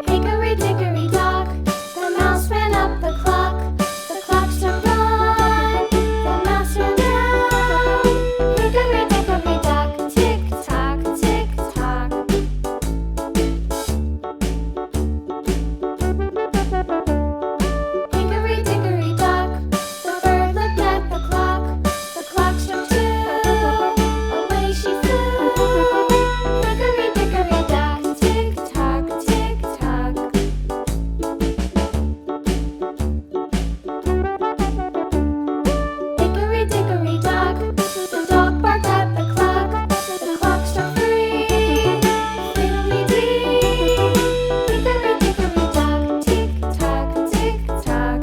Hickory dickory dock, the mouse ran up the clock. The clock struck one, the mouse ran down. Hickory dickory dock, tick tock, tick tock. Hickory dickory dock, the bird looked at the clock. The clock struck two, away she flew. Hickory dickory dock, tick tock, tick tock. Hickory dickory dock, the dog barked at the clock. The clock struck three, fiddly-dee. Hickory dickory dock, tick tock, tick tock.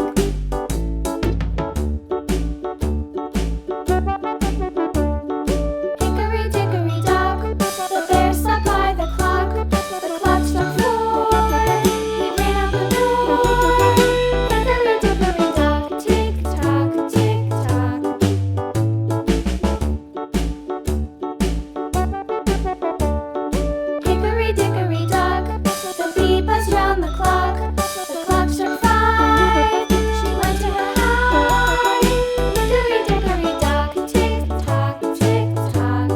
Hickory dickory dock, the bear sat by the clock. The clock struck four, he ran out the door. Hickory dickory dock, tick tock, tick tock. Hickory dickory dock, the bee buzzed round the clock. The clock struck five, she went to her hive. Hickory dickory dock, tick tock, tick tock.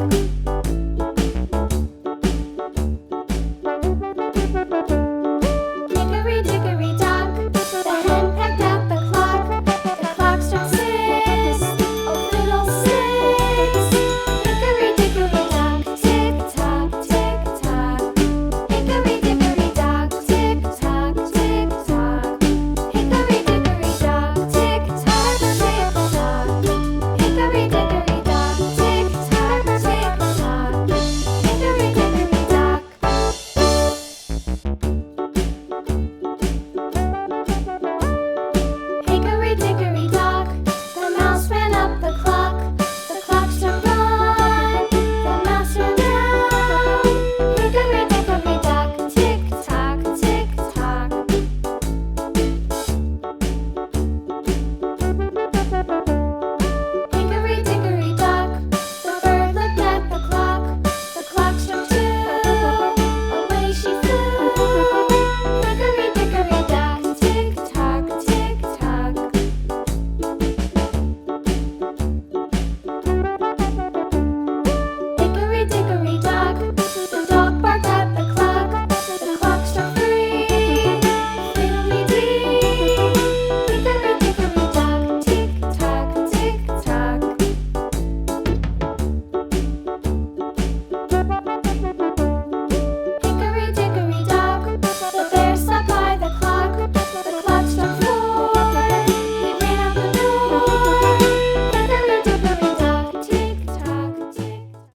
Hickory dickory dock, the hen pecked at the clock. The clock struck six, oh fiddlesticks. Hickory dickory dock, tick tock, tick tock. Hickory dickory dock, tick tock, tick tock. Hickory dickory dock, tick tock, tick tock. Hickory dickory dock, tick tock, tick tock. Hickory dickory dock. Hickory dickory dock, the mouse ran up the clock. The clock struck one, the mouse ran down. Hickory dickory dock, tick tock, tick tock. Hickory dickory dock, the bird looked at the clock. The clock struck two, away she flew. Hickory dickory dock, tick tock, tick tock. Hickory dickory dock,